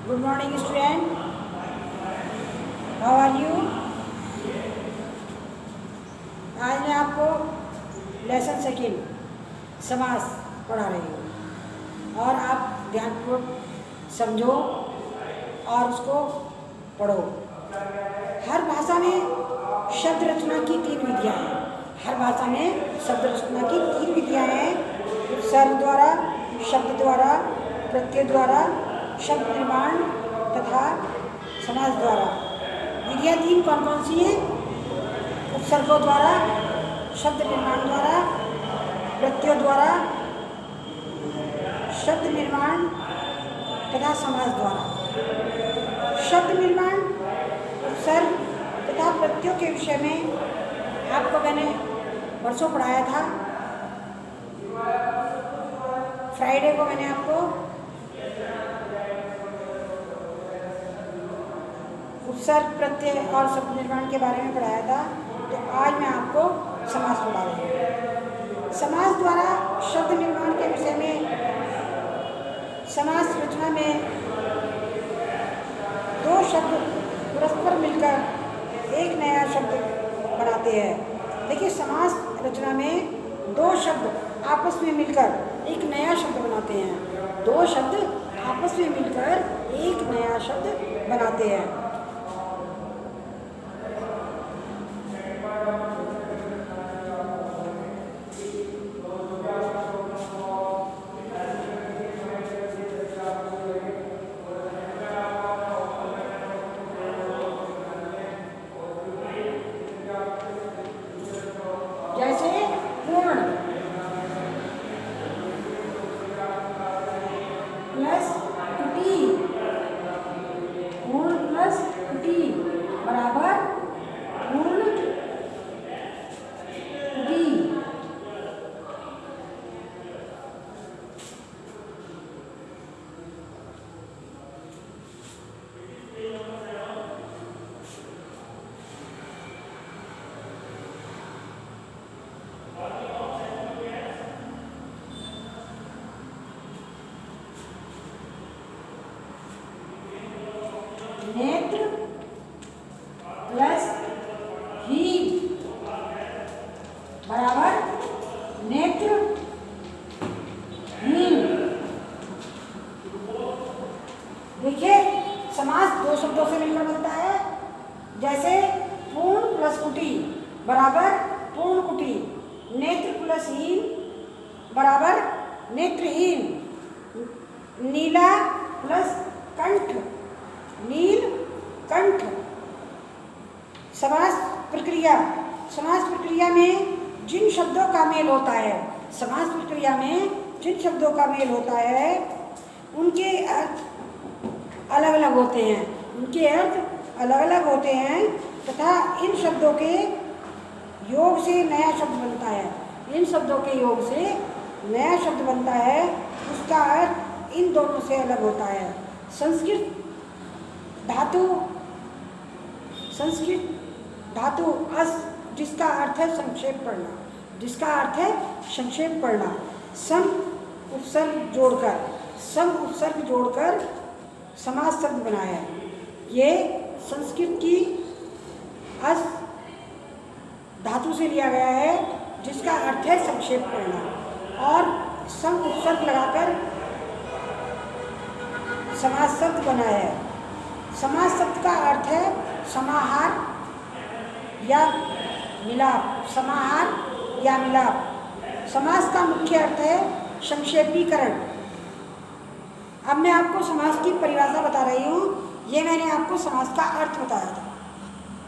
Good morning, student. How are you? आज मैं आपको लेसन सेकेंड समास पढ़ा रही हूँ और आप ध्यानपूर्वक समझो और उसको पढ़ो। हर भाषा में शब्द रचना की 3 विधियाँ हैं। हर भाषा में शब्द रचना की 3 विधियाँ हैं। उपसर्ग द्वारा, शब्द द्वारा, प्रत्यय द्वारा, शब्द निर्माण तथा समास द्वारा। विधियाँ 3 कौन कौन सी हैं? उपसर्गों द्वारा, शब्द निर्माण द्वारा, प्रत्यय द्वारा, शब्द निर्माण तथा समास द्वारा। शब्द निर्माण, उपसर्ग तथा प्रत्ययों के विषय में आपको मैंने परसों पढ़ाया था। फ्राइडे को मैंने आपको उपसर्ग, प्रत्यय और शब्द निर्माण के बारे में पढ़ाया था। तो आज मैं आपको समास पढ़ा रही हूँ। समास द्वारा शब्द निर्माण के विषय में समास रचना में 2 शब्द परस्पर मिलकर एक नया शब्द बनाते हैं। देखिए, समास रचना में 2 शब्द आपस में मिलकर एक नया शब्द बनाते हैं। 2 शब्द आपस में मिलकर एक नया शब्द बनाते हैं। जैसे पूर्ण प्लस कुटी, पूर्ण प्लस कुटी बराबर पूर्ण कुटी। नेत्र प्लस हीन बराबर नेत्र हीन। देखिए, समास 2 शब्दों से मिलकर बनता है। जैसे पूर्ण प्लस कुटी बराबर पूर्ण कुटी, नेत्र प्लस हीन बराबर नेत्रहीन, नीला प्लस कंठ नील कंठ। समास प्रक्रिया, समास प्रक्रिया में जिन शब्दों का मेल होता है, समास प्रक्रिया में जिन शब्दों का मेल होता है उनके अर्थ अलग अलग होते हैं। उनके अर्थ अलग अलग होते हैं तथा इन शब्दों के योग से नया शब्द बनता है। इन शब्दों के योग से नया शब्द बनता है, उसका अर्थ इन दोनों से अलग होता है। संस्कृत धातु अस, जिसका अर्थ है संक्षेप पढ़ना, जिसका अर्थ है संक्षेप पढ़ना। सम उपसर्ग जोड़कर समास शब्द बनाया है। ये संस्कृत की अस धातु से लिया गया है, जिसका अर्थ है संक्षेप पढ़ना, और सम उपसर्ग लगाकर समास शब्द बनाया है। समास शब्द का अर्थ है समाहार या मिलाप, समाहार या मिलाप। समास का मुख्य अर्थ है संक्षेपीकरण। अब मैं आपको समास की परिभाषा बता रही हूँ। ये मैंने आपको समास का अर्थ बताया था।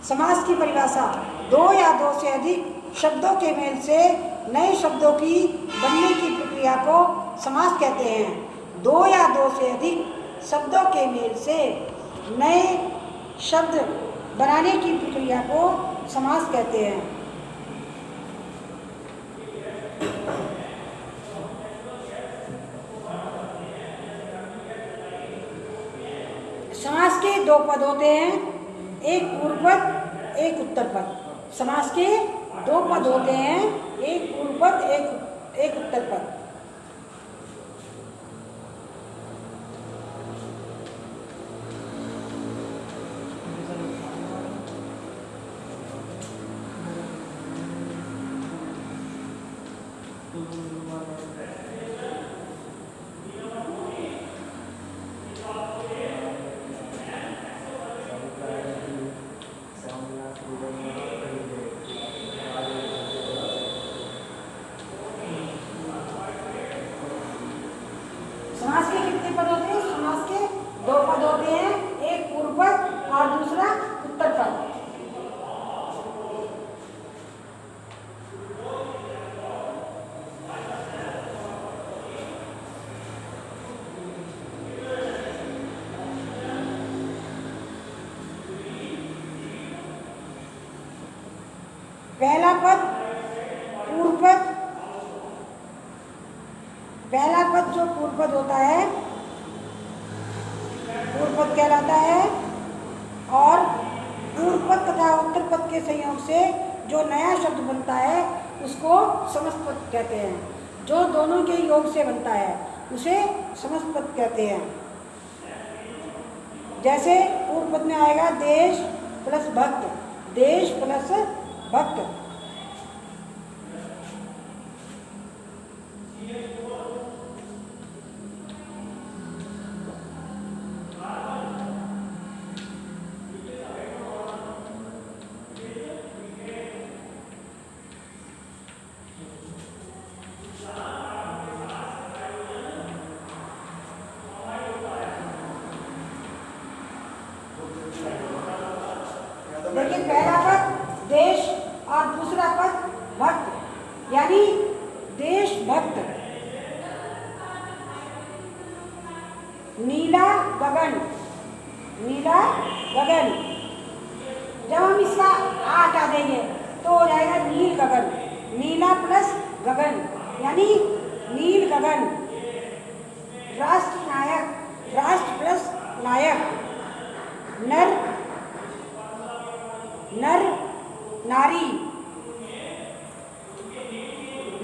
समास की परिभाषा: 2 या 2 से अधिक शब्दों के मेल से नए शब्दों की बनने की प्रक्रिया को समास कहते हैं। 2 या 2 से अधिक शब्दों के मेल से नए शब्द बनाने की प्रक्रिया को समास कहते हैं। समास के 2 पद होते हैं, एक पूर्व पद, एक उत्तर पद। समास के 2 पद होते हैं, एक पूर्व पद, एक उत्तर पद। पहला पद पूर्व पद, पहला पद जो पूर्व पद होता है पूर्व पद कहलाता है, और पूर्व पद तथा उत्तर पद के संयोग से जो नया शब्द बनता है उसको समस्त पद कहते हैं। जो दोनों के योग से बनता है उसे समस्त पद कहते हैं। जैसे पूर्व पद में आएगा देश प्लस भक्त, देश प्लस भक्त। देखिए पहला पद देश और दूसरा पद भक्त, यानी देश भक्त। नीला गगन, नीला गगन, जब हम इसका आ हटा देंगे तो हो जाएगा नील गगन। नीला प्लस गगन यानी नील गगन। राष्ट्र नायक, राष्ट्र प्लस नायक। नर, नर नारी,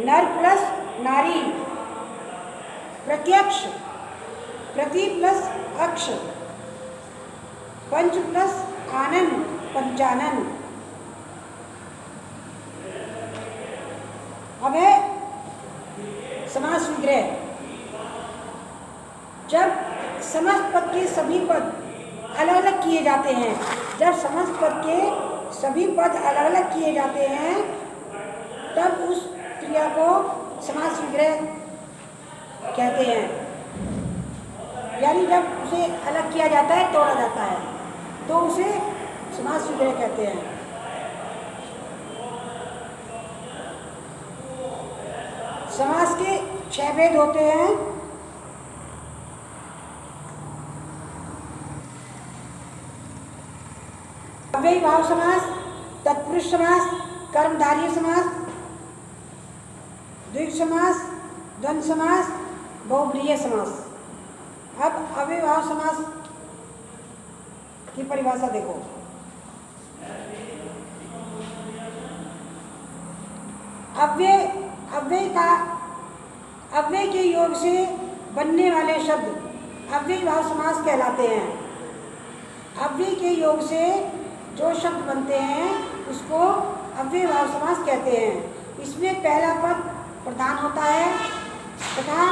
नर प्लस नारी। प्रत्यक्ष, प्रति प्लस अक्ष। पंच प्लस आनंद, पंचानन। अब है समास विग्रह। जब समस्त पद के सभी पद अलग अलग किए जाते हैं, जब समस्त पद के सभी पद अलग अलग किए जाते हैं तब उस क्रिया को समास विग्रह कहते हैं। यानी जब उसे अलग किया जाता है, तोड़ा जाता है, तो उसे समास विग्रह कहते हैं। समास के 6 भेद होते हैं। अव्ययी भाव समास, तत्पुरुष समास, कर्मधारय समास, द्विगु समास, द्वंद्व समास, बहुब्रीहि समास। अब अव्ययी भाव समास की परिभाषा देखो। अव्यय, अव्यय के योग से बनने वाले शब्द अव्ययी भाव समास कहलाते हैं। अव्यय के योग से जो शब्द बनते हैं उसको अव्ययी भाव समास कहते हैं। इसमें पहला पद प्रधान होता है तथा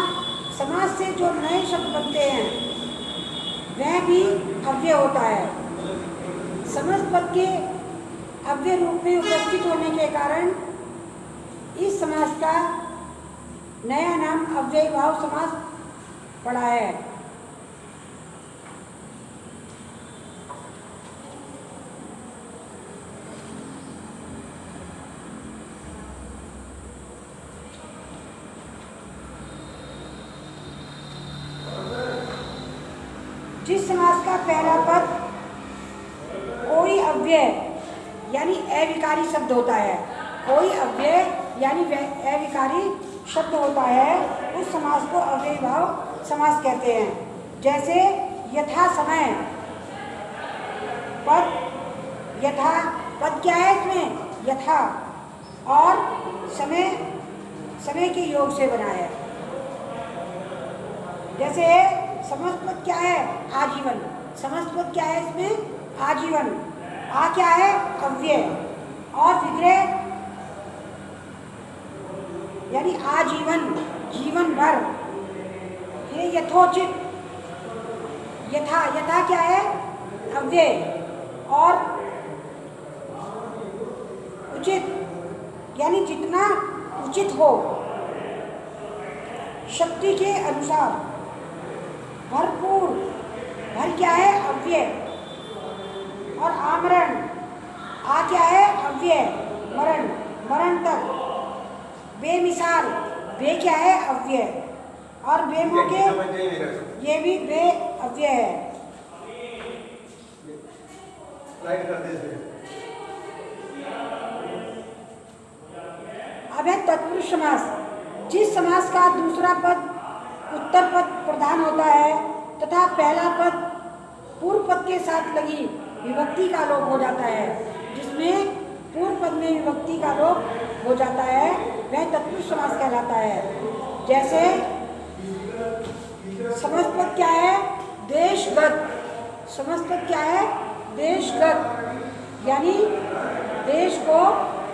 समास से जो नए शब्द बनते हैं वह भी अव्यय होता है। समस्त पद के अव्यय रूप में उपस्थित होने के कारण इस समास का नया नाम अव्ययी भाव समास पड़ा है। जिस समास का पहला पद कोई अव्यय यानी अविकारी शब्द होता है, कोई अव्यय यानी अविकारी शब्द होता है, उस समास को अव्ययी भाव समास कहते हैं। जैसे यथा समय, पद यथा, पद क्या है इसमें? यथा, और समय, समय के योग से बना है। जैसे समस्त पद क्या है? आजीवन। समस्त पद क्या है इसमें? आजीवन। आ क्या है? अव्यय। और विग्रह यानी आजीवन, जीवन भर। ये यथोचित, यथा, यथा क्या है? अव्यय। और उचित यानी जितना उचित हो, शक्ति के अनुसार। भरपूर, भर क्या है? अव्यय। और आमरण, आ क्या है? अव्यय। मरण, मरण तक। बेमिसाल, बे क्या है? अव्यय। और बेमौके, ये भी बे अव्यय है। तत्पुरुष समास, जिस समास का दूसरा पद उत्तर पद प्रधान होता है तथा पहला पद पूर्व पद के साथ लगी विभक्ति का लोप हो जाता है, जिसमें पूर्व पद में विभक्ति का लोप हो जाता है, वह तत्पुरुष समास कहलाता है। जैसे समस्त पद क्या है? देशगत। समस्त पद क्या है? देशगत, यानी देश को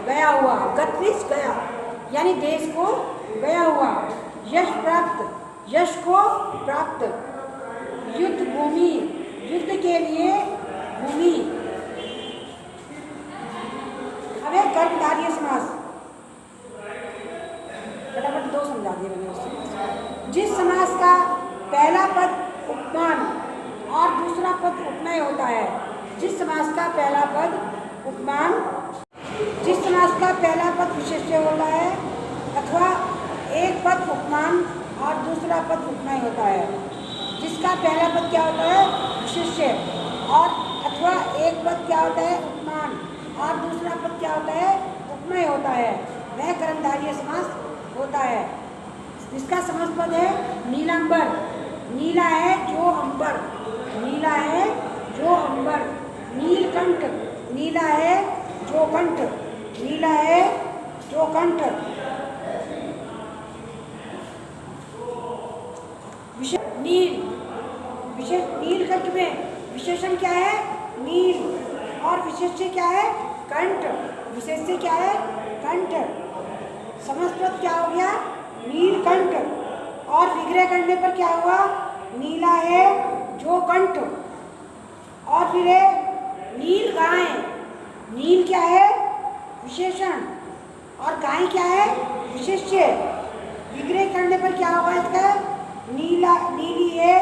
गया हुआ। गत मीन्स गया, यानी देश को गया हुआ। यश प्राप्त, यश को प्राप्त। युद्ध भूमि, युद्ध के लिए भूमि। अब है कर्मधारय समास, फटाफट दो समझा दिए मैंने उस समास। जिस समास का पहला पद उपमान और दूसरा पद उपनय होता है, जिस समास का पहला पद उपमान, जिस समास का पहला पद विशेष्य होता है अथवा एक पद उपमान और दूसरा पद उपनय होता है, जिसका पहला पद क्या होता है? विशेष्य, और अथवा एक पद क्या होता है? उपमान, और दूसरा पद क्या होता है? उपनय होता है, वह कर्मधारय समास होता है। जिसका समस्त पद है नीलांबर। नीला है जो अंबर, नीला है जो अंबर। नीलकंठ, नीला है जो कंठ, नीला है जो कंठ। नील, विशेष नीलकंठ में विशेषण क्या है? नील, और विशेष्य क्या है? कंठ। विशेष्य क्या है? कंठ। समस्त पद क्या हो गया? नीलकंठ, और विग्रह करने पर क्या हुआ? नीला है जो कंठ, और फिर है नील गाय। नील क्या है? विशेषण, और गाय क्या है? विशेष्य। विग्रह करने पर क्या होगा इसका? नीला, नीली है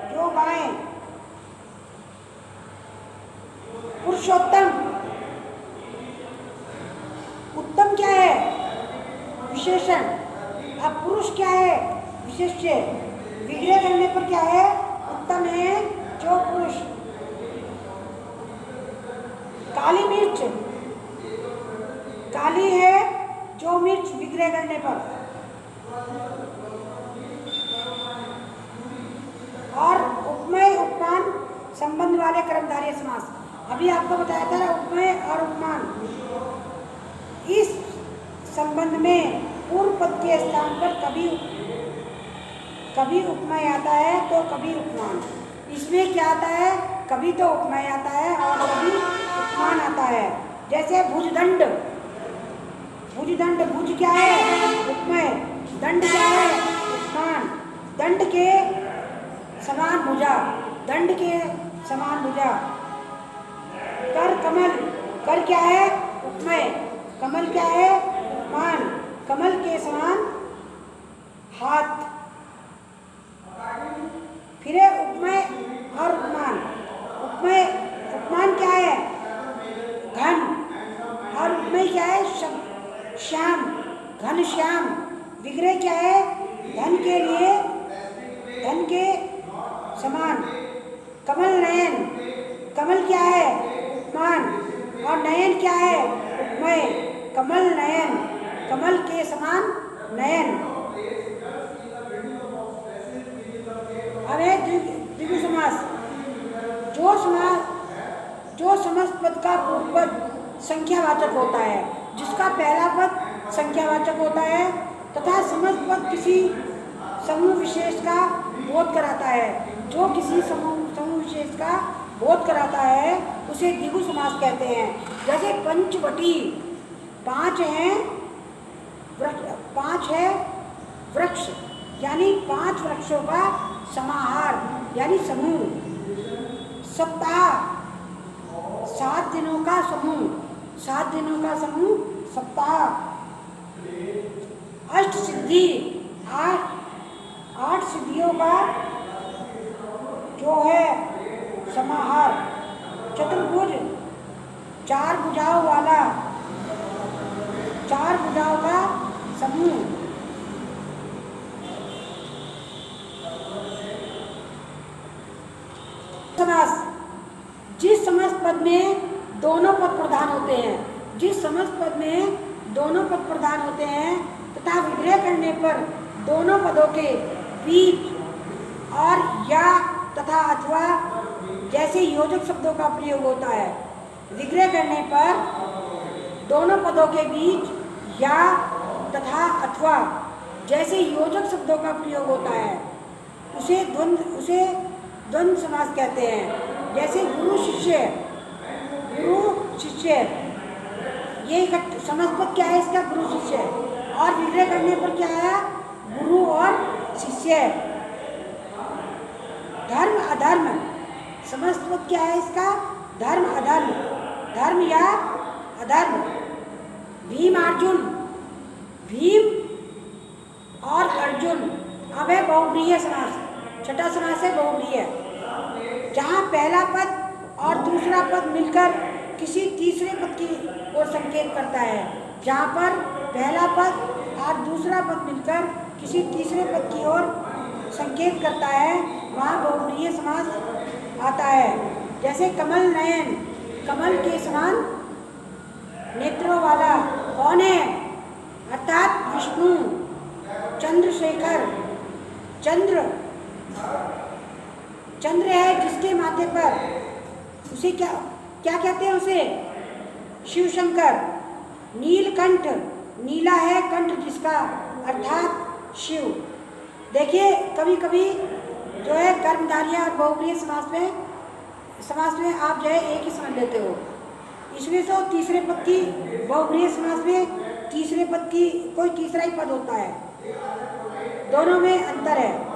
जो गाय। पुरुषोत्तम, उत्तम क्या है? विशेषण। अब पुरुष क्या है? विशेष्य। विग्रह करने पर क्या है? उत्तम है जो पुरुष। काली मिर्च, काली है जो मिर्च, विग्रह करने पर। और उपमेय उपमान संबंध वाले कर्मधारय समास, अभी आपको बताया था उपमेय और उपमान। इस संबंध में पूर्व पद के स्थान पर कभी उपमेय आता है तो कभी उपमान। इसमें क्या आता है? कभी तो उपमेय आता है और कभी उपमान आता है। जैसे भुजदंड, भुजदंड, भुज क्या है? उपमेय, दंड क्या है? उपमान। दंड के समान भुजा, दंड के समान भुजा। कर कमल, कर क्या है? उपमेय, कमल क्या है? उपमान। कमल के समान हाथ। फिर है उपमेय और उपमान। उपमेय, उपमान क्या है? घन, और उपमेय क्या है? श्याम, घन श्याम। विग्रह क्या है? धन के लिए, धन के समान। कमल नयन, कमल क्या है? उपमान, और नयन क्या है? उपमेय। कमल नयन, कमल के समान नयन। अब है द्विगु समास। जो समस्त पद का पूर्व पद संख्यावाचक होता है, जिसका पहला पद संख्यावाचक होता है तथा समस्त पद किसी समूह विशेष का बोध कराता है। जो किसी समूह विशेष का बोध कराता है उसे द्विगु समास कहते हैं। जैसे पंचवटी, पांच है वृक्ष, यानी 5 वृक्षों का समाहार, यानी समूह। सप्ताह, 7 दिनों का समूह, 7 दिनों का समूह सप्ताह। अष्ट सिद्धि, 8 सिद्धियों का जो है समाहार। चतुर्भुज, 4 भुजाओं वाला, 4 भुजाओं का समूह। समास, जिस समस्त पद में दोनों पद प्रधान होते हैं, जिस समस्त पद में दोनों पद प्रधान होते हैं तथा विग्रह करने पर दोनों पदों के बीच और या तथा अथवा जैसे योजक शब्दों का प्रयोग होता है। विग्रह करने पर दोनों पदों के बीच या तथा अथवा जैसे योजक शब्दों का प्रयोग होता है उसे द्वंद्व समास कहते हैं। जैसे गुरु शिष्य, ये समासपद क्या है इसका? गुरु शिष्य। और विग्रह करने पर क्या है? गुरु और शिष्य। धर्म अधर्म, समासपद क्या है इसका? धर्म अधर्म, धर्म या अधर्म। भीम अर्जुन, भीम और अर्जुन, अब है बहुव्रीहि समास। छठा समास है बहुव्रीहि, जहाँ पहला पद और दूसरा पद मिलकर किसी तीसरे पद की ओर संकेत करता है। जहाँ पर पहला पद और दूसरा पद मिलकर किसी तीसरे पद की ओर संकेत करता है, वहाँ बहुव्रीहि समास आता है। जैसे कमल नयन, कमल के समान नेत्रों वाला कौन है? अर्थात विष्णु। चंद्रशेखर, चंद्र है जिसके माथे पर, उसे क्या कहते हैं? उसे शिव शंकर। नीलकंठ, नीला है कंठ जिसका, अर्थात शिव। देखिए कभी कभी जो है कर्मधारय और बहुव्रीहि समास में आप जो है एक ही समझ लेते हो। इसमें से तीसरे पद की बहुव्रीहि समास में तीसरे पद की कोई तीसरा ही पद होता है, दोनों में अंतर है।